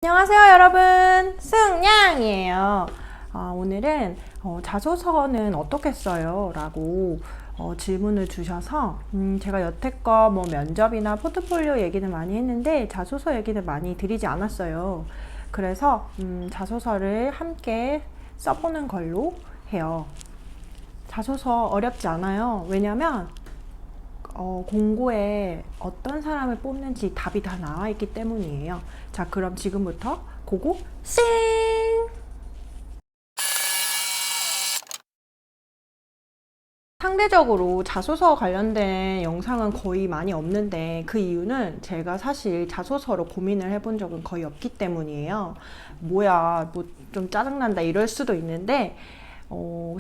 안녕하세요 여러분, 승냥이에요. 오늘은 자소서는 어떻게 써요? 라고 질문을 주셔서 제가 여태껏 뭐 면접이나 포트폴리오 얘기는 많이 했는데 자소서 얘기는 많이 드리지 않았어요. 그래서 자소서를 함께 써보는 걸로 해요. 자소서 어렵지 않아요. 왜냐면 공고에 어떤 사람을 뽑는지 답이 다 나와 있기 때문이에요. 자, 그럼 지금부터 고고 싱! 상대적으로 자소서 관련된 영상은 거의 많이 없는데 그 이유는 제가 사실 자소서로 고민을 해본 적은 거의 없기 때문이에요. 뭐야, 뭐 좀 짜증난다 이럴 수도 있는데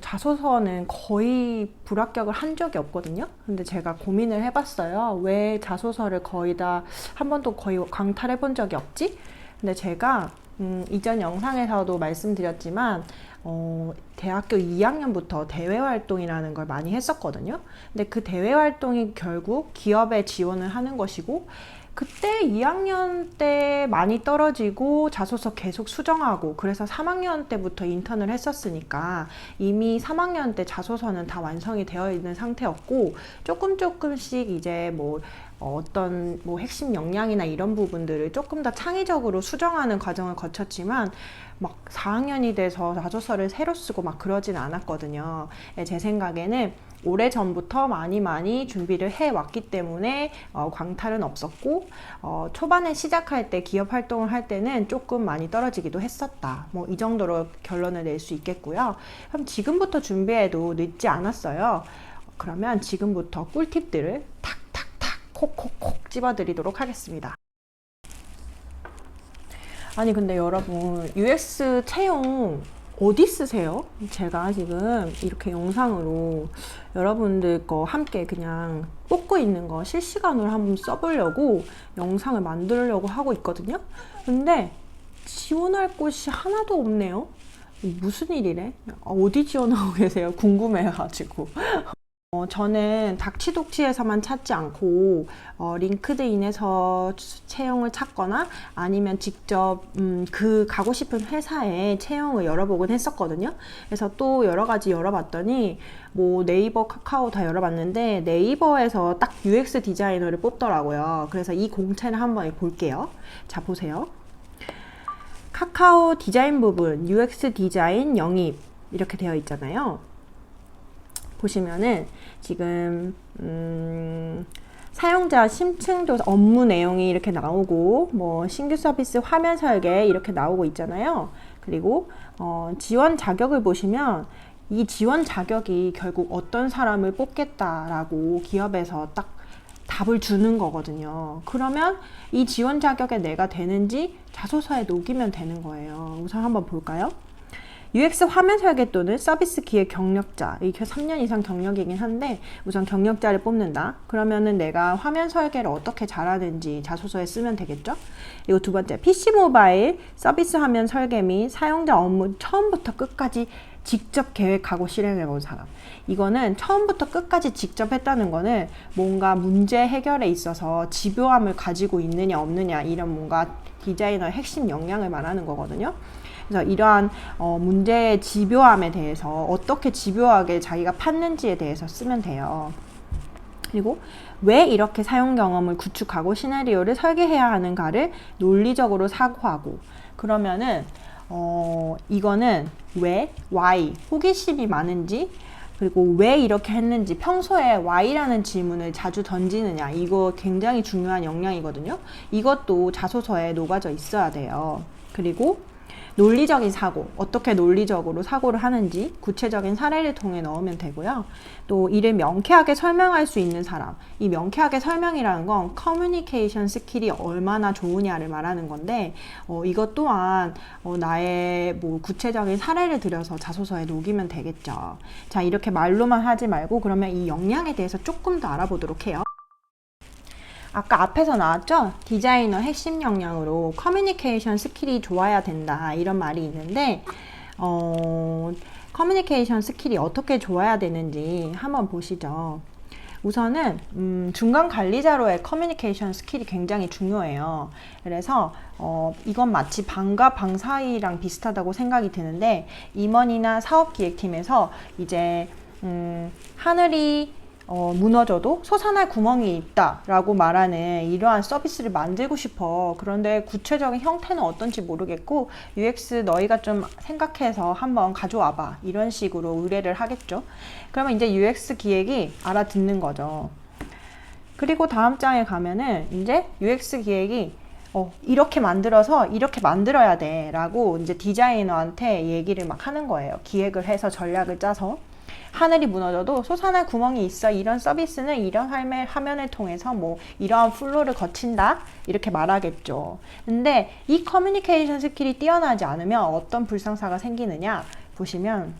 자소서는 거의 불합격을 한 적이 없거든요. 근데 제가 고민을 해봤어요. 왜 자소서를 거의 다 한 번도 거의 강탈해 본 적이 없지? 근데 제가 이전 영상에서도 말씀드렸지만 대학교 2학년부터 대외 활동이라는 걸 많이 했었거든요. 근데 그 대외 활동이 결국 기업에 지원을 하는 것이고, 그때 2학년 때 많이 떨어지고 자소서 계속 수정하고, 그래서 3학년 때부터 인턴을 했었으니까 이미 3학년 때 자소서는 다 완성이 되어 있는 상태였고, 조금씩 이제 뭐 어떤 뭐 핵심 역량이나 이런 부분들을 조금 더 창의적으로 수정하는 과정을 거쳤지만 막 4학년이 돼서 자소서를 새로 쓰고 막 그러진 않았거든요. 제 생각에는 오래전부터 많이 준비를 해왔기 때문에 광탈은 없었고, 초반에 시작할 때 기업 활동을 할 때는 조금 많이 떨어지기도 했었다. 뭐 이 정도로 결론을 낼 수 있겠고요. 그럼 지금부터 준비해도 늦지 않았어요. 그러면 지금부터 꿀팁들을 탁탁탁 콕콕콕 집어드리도록 하겠습니다. 아니 근데 여러분, UX 채용 어디 쓰세요? 제가 지금 이렇게 영상으로 여러분들 거 함께 그냥 뽑고 있는 거 실시간으로 한번 써보려고 영상을 만들려고 하고 있거든요. 근데 지원할 곳이 하나도 없네요. 무슨 일이래? 어디 지원하고 계세요? 궁금해가지고. 저는 닥치독치에서만 찾지 않고 링크드인에서 채용을 찾거나 아니면 직접 그 가고 싶은 회사에 채용을 열어보곤 했었거든요. 그래서 또 여러 가지 열어봤더니 뭐 네이버, 카카오 다 열어봤는데 네이버에서 딱 UX 디자이너를 뽑더라고요. 그래서 이 공채를 한번 볼게요. 자, 보세요. 카카오 디자인 부분, UX 디자인 영입 이렇게 되어 있잖아요. 보시면은 지금 사용자 심층조사 업무 내용이 이렇게 나오고, 뭐 신규 서비스 화면 설계 이렇게 나오고 있잖아요. 그리고 지원 자격을 보시면 이 지원 자격이 결국 어떤 사람을 뽑겠다라고 기업에서 딱 답을 주는 거거든요. 그러면 이 지원 자격에 내가 되는지 자소서에 녹이면 되는 거예요. 우선 한번 볼까요? UX 화면 설계 또는 서비스 기획 경력자, 이게 3년 이상 경력이긴 한데 우선 경력자를 뽑는다. 그러면은 내가 화면 설계를 어떻게 잘하는지 자소서에 쓰면 되겠죠. 그리고 두 번째, PC 모바일 서비스 화면 설계 및 사용자 업무 처음부터 끝까지 직접 계획하고 실행해 본 사람. 이거는 처음부터 끝까지 직접 했다는 거는 뭔가 문제 해결에 있어서 집요함을 가지고 있느냐 없느냐, 이런 뭔가 디자이너의 핵심 역량을 말하는 거거든요. 그래서 이러한 문제의 집요함에 대해서 어떻게 집요하게 자기가 팠는지에 대해서 쓰면 돼요. 그리고 왜 이렇게 사용 경험을 구축하고 시나리오를 설계해야 하는가를 논리적으로 사고하고, 그러면은 이거는 왜, why, 호기심이 많은지, 그리고 왜 이렇게 했는지, 평소에 why라는 질문을 자주 던지느냐, 이거 굉장히 중요한 역량이거든요. 이것도 자소서에 녹아져 있어야 돼요. 그리고 논리적인 사고, 어떻게 논리적으로 사고를 하는지 구체적인 사례를 통해 넣으면 되고요. 또 이를 명쾌하게 설명할 수 있는 사람, 이 명쾌하게 설명이라는 건 커뮤니케이션 스킬이 얼마나 좋으냐를 말하는 건데, 이것 또한 나의 뭐 구체적인 사례를 들여서 자소서에 녹이면 되겠죠. 자, 이렇게 말로만 하지 말고 그러면 이 역량에 대해서 조금 더 알아보도록 해요. 아까 앞에서 나왔죠? 디자이너 핵심 역량으로 커뮤니케이션 스킬이 좋아야 된다, 이런 말이 있는데 커뮤니케이션 스킬이 어떻게 좋아야 되는지 한번 보시죠. 우선은 중간 관리자로의 커뮤니케이션 스킬이 굉장히 중요해요. 그래서 이건 마치 방과 방 사이랑 비슷하다고 생각이 드는데, 임원이나 사업기획팀에서 이제 하늘이 무너져도 솟아날 구멍이 있다 라고 말하는 이러한 서비스를 만들고 싶어. 그런데 구체적인 형태는 어떤지 모르겠고, UX 너희가 좀 생각해서 한번 가져와 봐, 이런 식으로 의뢰를 하겠죠. 그러면 이제 UX 기획이 알아듣는 거죠. 그리고 다음 장에 가면은 이제 UX 기획이 이렇게 만들어서 이렇게 만들어야 돼 라고 이제 디자이너한테 얘기를 막 하는 거예요. 기획을 해서 전략을 짜서. 하늘이 무너져도 솟아날 구멍이 있어. 이런 서비스는 이런 화면을 통해서 뭐 이러한 플로우를 거친다, 이렇게 말하겠죠. 근데 이 커뮤니케이션 스킬이 뛰어나지 않으면 어떤 불상사가 생기느냐 보시면,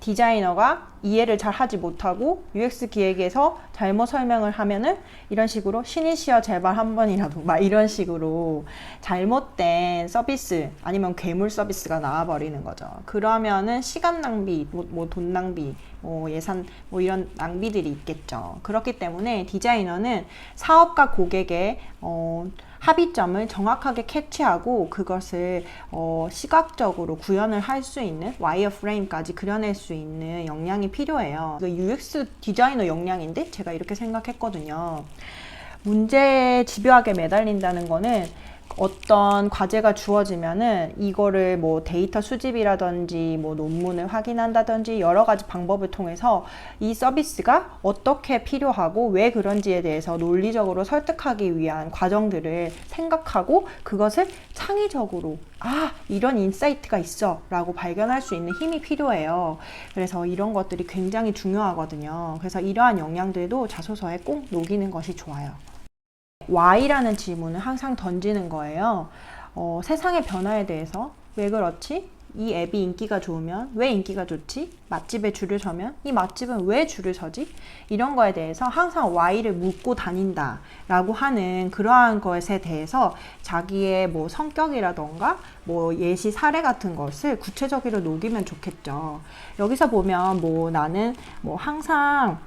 디자이너가 이해를 잘 하지 못하고 UX 기획에서 잘못 설명을 하면은 이런 식으로 신이시여 제발 한 번이라도 막 이런 식으로 잘못된 서비스 아니면 괴물 서비스가 나와버리는 거죠. 그러면은 시간 낭비, 뭐 돈 낭비, 뭐 예산, 뭐 이런 낭비들이 있겠죠. 그렇기 때문에 디자이너는 사업과 고객의 합의점을 정확하게 캐치하고 그것을 시각적으로 구현을 할 수 있는 와이어프레임까지 그려낼 수 있는 역량이 필요해요. UX 디자이너 역량인데 제가 이렇게 생각했거든요. 문제에 집요하게 매달린다는 거는 어떤 과제가 주어지면은 이거를 뭐 데이터 수집이라든지 뭐 논문을 확인한다든지 여러 가지 방법을 통해서 이 서비스가 어떻게 필요하고 왜 그런지에 대해서 논리적으로 설득하기 위한 과정들을 생각하고 그것을 창의적으로 이런 인사이트가 있어 라고 발견할 수 있는 힘이 필요해요. 그래서 이런 것들이 굉장히 중요하거든요. 그래서 이러한 역량들도 자소서에 꼭 녹이는 것이 좋아요. Why라는 질문을 항상 던지는 거예요. 세상의 변화에 대해서 왜 그렇지? 이 앱이 인기가 좋으면 왜 인기가 좋지? 맛집에 줄을 서면 이 맛집은 왜 줄을 서지? 이런 거에 대해서 항상 why를 묻고 다닌다 라고 하는 그러한 것에 대해서 자기의 뭐 성격이라던가 뭐 예시 사례 같은 것을 구체적으로 녹이면 좋겠죠. 여기서 보면 뭐 나는 뭐 항상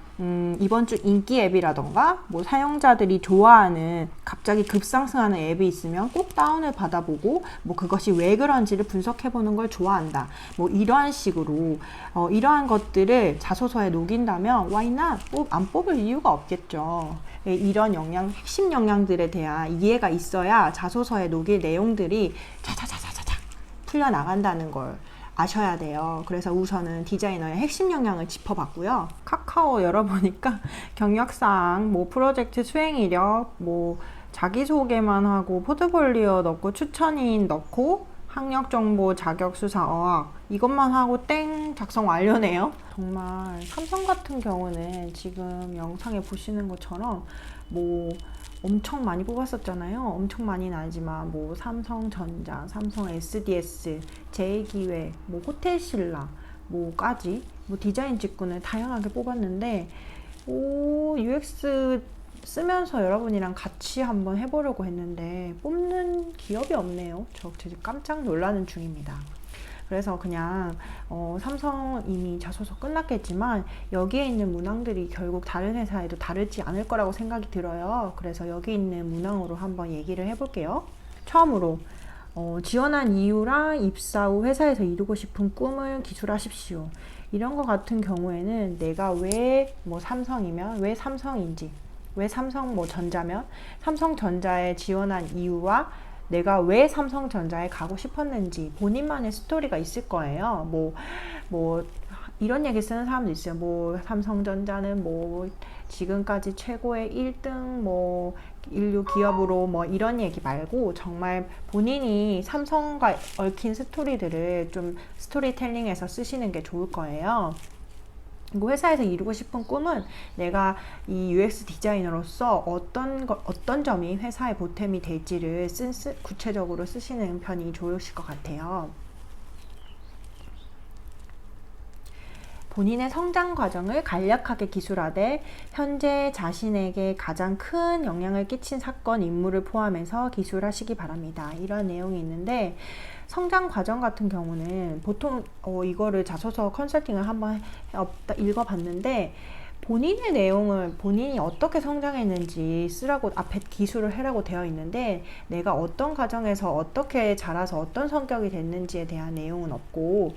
이번 주 인기 앱이라던가 뭐 사용자들이 좋아하는 갑자기 급상승하는 앱이 있으면 꼭 다운을 받아보고 뭐 그것이 왜 그런지를 분석해보는 걸 좋아한다. 뭐 이러한 식으로 이러한 것들을 자소서에 녹인다면 why not? 안 뽑을 이유가 없겠죠. 이런 핵심 역량들에 대한 이해가 있어야 자소서에 녹일 내용들이 차차차차차차 풀려나간다는 걸 아셔야 돼요. 그래서 우선은 디자이너의 핵심 역량을 짚어봤고요. 카카오 열어보니까 경력상 뭐 프로젝트 수행 이력, 뭐 자기소개만 하고 포트폴리오 넣고 추천인 넣고 학력정보, 자격수사, 어학 이것만 하고 땡 작성 완료네요. 정말 삼성 같은 경우는 지금 영상에 보시는 것처럼 뭐 엄청 많이 뽑았었잖아요. 엄청 많이는 아니지만 뭐 삼성전자, 삼성 SDS, 제일기획, 뭐 호텔신라 뭐까지 뭐 디자인 직군을 다양하게 뽑았는데 UX 쓰면서 여러분이랑 같이 한번 해보려고 했는데 뽑는 기업이 없네요. 저 진짜 깜짝 놀라는 중입니다. 그래서 그냥 삼성 이미 자소서 끝났겠지만 여기에 있는 문항들이 결국 다른 회사에도 다르지 않을 거라고 생각이 들어요. 그래서 여기 있는 문항으로 한번 얘기를 해볼게요. 처음으로 지원한 이유랑 입사 후 회사에서 이루고 싶은 꿈을 기술하십시오. 이런 것 같은 경우에는 내가 왜 뭐 삼성이면 왜 삼성인지, 왜 삼성 뭐 전자면 삼성전자에 지원한 이유와 내가 왜 삼성전자에 가고 싶었는지 본인만의 스토리가 있을 거예요. 뭐 이런 얘기 쓰는 사람도 있어요. 뭐 삼성전자는 뭐 지금까지 최고의 1등 뭐 인류 기업으로 뭐 이런 얘기 말고 정말 본인이 삼성과 얽힌 스토리들을 좀 스토리텔링해서 쓰시는 게 좋을 거예요. 그리고 회사에서 이루고 싶은 꿈은 내가 이 UX 디자이너로서 어떤 점이 회사의 보탬이 될지를 구체적으로 쓰시는 편이 좋으실 것 같아요. 본인의 성장 과정을 간략하게 기술하되 현재 자신에게 가장 큰 영향을 끼친 사건, 인물을 포함해서 기술하시기 바랍니다. 이런 내용이 있는데 성장 과정 같은 경우는 보통 이거를 자소서 컨설팅을 한번 읽어봤는데 본인의 내용을 본인이 어떻게 성장했는지 쓰라고 앞에 기술을 해라고 되어 있는데 내가 어떤 과정에서 어떻게 자라서 어떤 성격이 됐는지에 대한 내용은 없고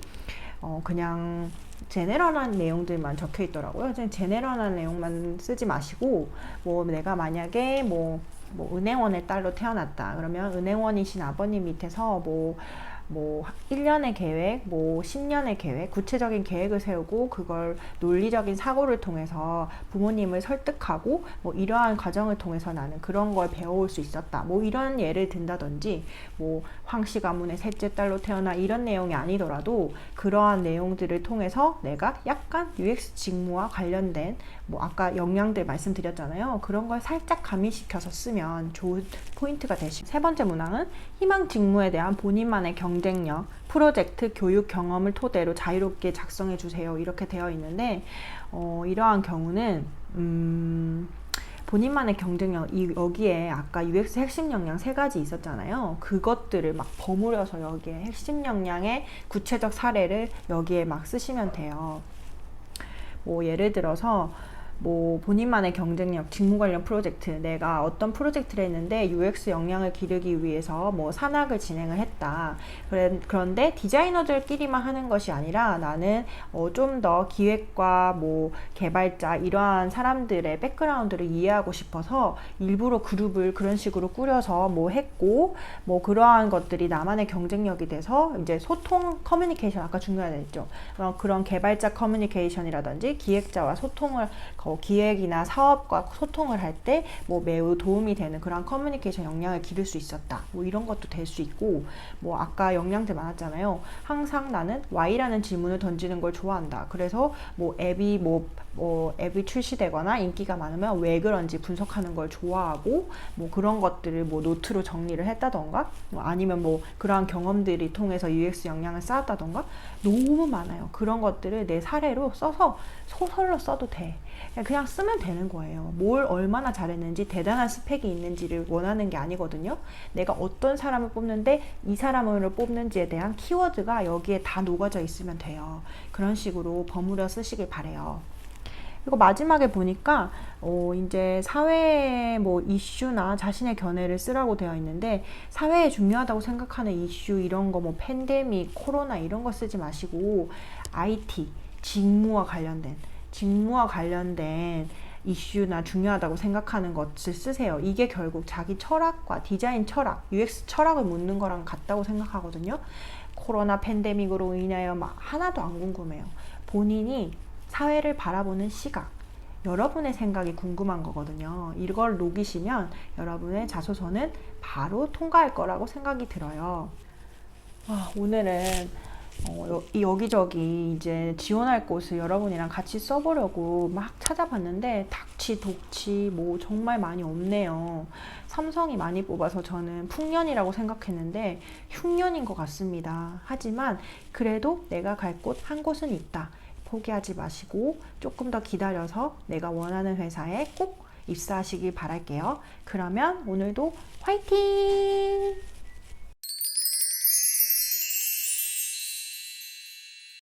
그냥 제네럴한 내용들만 적혀 있더라고요. 그냥 제네럴한 내용만 쓰지 마시고 뭐 내가 만약에 뭐 은행원의 딸로 태어났다 그러면 은행원이신 아버님 밑에서 뭐 1년의 계획, 10년의 계획, 구체적인 계획을 세우고 그걸 논리적인 사고를 통해서 부모님을 설득하고 이러한 과정을 통해서 나는 그런 걸 배워올 수 있었다. 이런 예를 든다든지 황씨 가문의 셋째 딸로 태어나 이런 내용이 아니더라도 그러한 내용들을 통해서 내가 약간 UX 직무와 관련된 아까 역량들 말씀드렸잖아요. 그런 걸 살짝 가미시켜서 쓰면 좋은 포인트가 되시고 세 번째 문항은 희망 직무에 대한 본인만의 경쟁력, 프로젝트, 교육 경험을 토대로 자유롭게 작성해 주세요. 이렇게 되어 있는데 이러한 경우는 본인만의 경쟁력, 여기에 아까 UX 핵심 역량 3가지 있었잖아요. 그것들을 막 버무려서 여기에 핵심 역량의 구체적 사례를 여기에 막 쓰시면 돼요. 예를 들어서 본인만의 경쟁력, 직무 관련 프로젝트, 내가 어떤 프로젝트를 했는데 UX 역량을 기르기 위해서 산학을 진행을 했다. 그런데 디자이너들끼리만 하는 것이 아니라 나는 좀 더 기획과 개발자 이러한 사람들의 백그라운드를 이해하고 싶어서 일부러 그룹을 그런 식으로 꾸려서 했고 그러한 것들이 나만의 경쟁력이 돼서 이제 소통, 커뮤니케이션 아까 중요하다 했죠. 그런 개발자 커뮤니케이션이라든지 기획자와 소통을 기획이나 사업과 소통을 할 때 매우 도움이 되는 그런 커뮤니케이션 역량을 기를 수 있었다. 이런 것도 될 수 있고 아까 역량들 많았잖아요. 항상 나는 Y라는 질문을 던지는 걸 좋아한다. 그래서 앱이 출시되거나 인기가 많으면 왜 그런지 분석하는 걸 좋아하고 그런 것들을 노트로 정리를 했다던가 아니면 그러한 경험들이 통해서 UX 역량을 쌓았다던가 너무 많아요. 그런 것들을 내 사례로 써서 소설로 써도 돼. 그냥 쓰면 되는 거예요. 뭘 얼마나 잘했는지 대단한 스펙이 있는지를 원하는 게 아니거든요. 내가 어떤 사람을 뽑는데 이 사람을 뽑는지에 대한 키워드가 여기에 다 녹아져 있으면 돼요. 그런 식으로 버무려 쓰시길 바래요. 그리고 마지막에 보니까 이제 사회의 이슈나 자신의 견해를 쓰라고 되어 있는데 사회에 중요하다고 생각하는 이슈 이런 거 팬데믹, 코로나 이런 거 쓰지 마시고 IT, 직무와 관련된 이슈나 중요하다고 생각하는 것을 쓰세요. 이게 결국 자기 철학과 디자인 철학, UX 철학을 묻는 거랑 같다고 생각하거든요. 코로나 팬데믹으로 인하여 하나도 안 궁금해요. 본인이 사회를 바라보는 시각, 여러분의 생각이 궁금한 거거든요. 이걸 녹이시면 여러분의 자소서는 바로 통과할 거라고 생각이 들어요. 오늘은 여기저기 이제 지원할 곳을 여러분이랑 같이 써보려고 막 찾아봤는데 닥치, 독치 정말 많이 없네요. 삼성이 많이 뽑아서 저는 풍년이라고 생각했는데 흉년인 것 같습니다. 하지만 그래도 내가 갈 곳 한 곳은 있다. 포기하지 마시고 조금 더 기다려서 내가 원하는 회사에 꼭 입사하시길 바랄게요. 그러면 오늘도 화이팅!